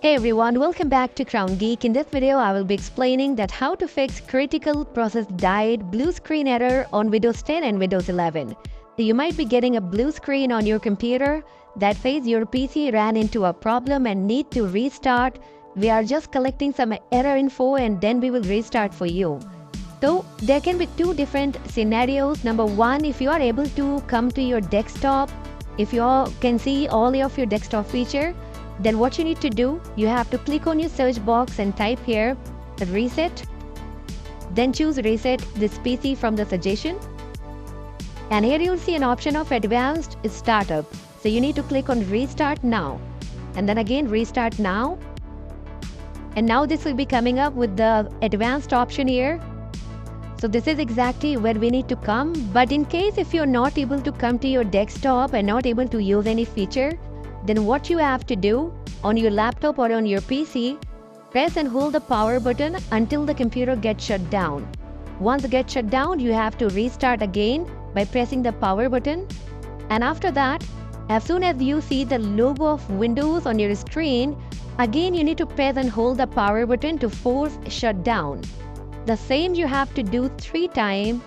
Hey everyone, welcome back to Crown Geek. In this video, I will be explaining that how to fix critical process died blue screen error on Windows 10 and Windows 11. So you might be getting a blue screen on your computer that says your PC ran into a problem and need to restart. We are just collecting some error info and then we will restart for you. So there can be two different scenarios. Number one, if you are able to come to your desktop, if you all can see all of your desktop feature, then what you need to do, you have to click on your search box and type here reset. Then choose reset this PC from the suggestion. And here you'll see an option of advanced startup. So you need to click on restart now. And then again restart now. And now this will be coming up with the advanced option here. So this is exactly where we need to come. But in case if you're not able to come to your desktop and not able to use any feature, then what you have to do on your laptop or on your PC, press and hold the power button until the computer gets shut down. Once it gets shut down, you have to restart again by pressing the power button. And after that, as soon as you see the logo of Windows on your screen, again you need to press and hold the power button to force shutdown. The same you have to do 3 times.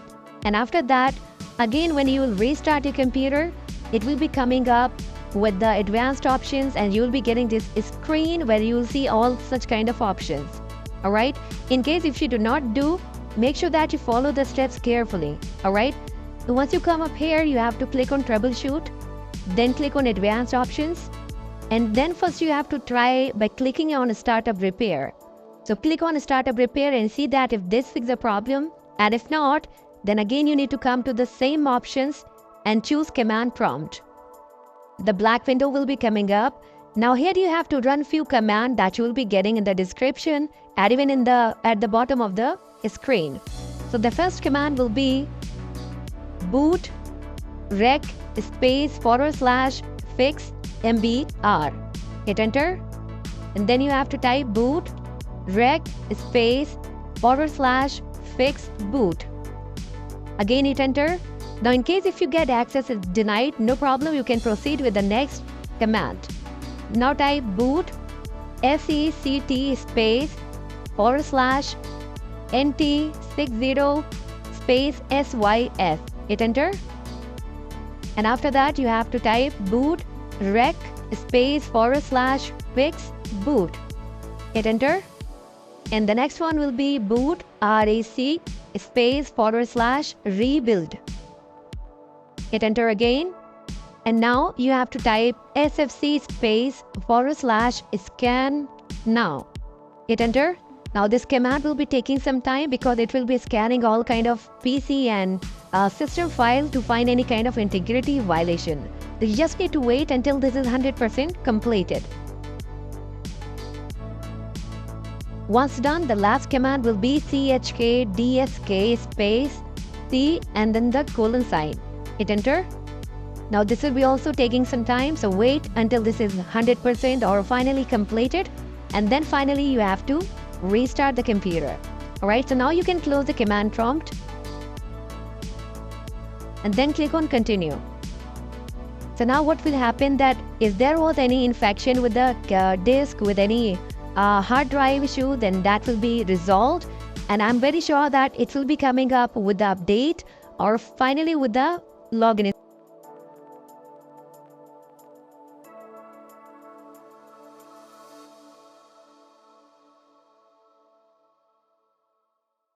And after that, again when you will restart your computer, it will be coming up with the advanced options and you'll be getting this screen where you'll see all such kind of options. Alright, in case if you do not do, make sure that you follow the steps carefully. Alright, so once you come up here, you have to click on troubleshoot, then click on advanced options, and then first you have to try by clicking on startup repair. So click on startup repair and see that if this fixes the problem, and if not, then again you need to come to the same options and choose command prompt. The black window will be coming up. Now here you have to run few commands that you will be getting in the description and even in at the bottom of the screen. So the first command will be boot rec space / fix mbr. Hit enter, and then you have to type boot rec space / fix boot. Again hit enter. Now in case if you get access is denied, no problem, you can proceed with the next command. Now type boot sect space / nt60 space sys. Hit enter. And after that you have to type boot rec space / fix boot. Hit enter. And the next one will be boot rac space / rebuild. Hit enter again. And now you have to type sfc space / scan now. Hit enter. Now this command will be taking some time because it will be scanning all kind of PC and system files to find any kind of integrity violation. So you just need to wait until this is 100% completed. Once done, the last command will be chkdsk space c and then the colon sign. Hit enter. Now this will be also taking some time, so wait until this is 100% or finally completed, and then finally you have to restart the computer. Alright, so now you can close the command prompt and then click on continue. So now what will happen that if there was any infection with the disk, with any hard drive issue, then that will be resolved, and I'm very sure that it will be coming up with the update or finally with the login.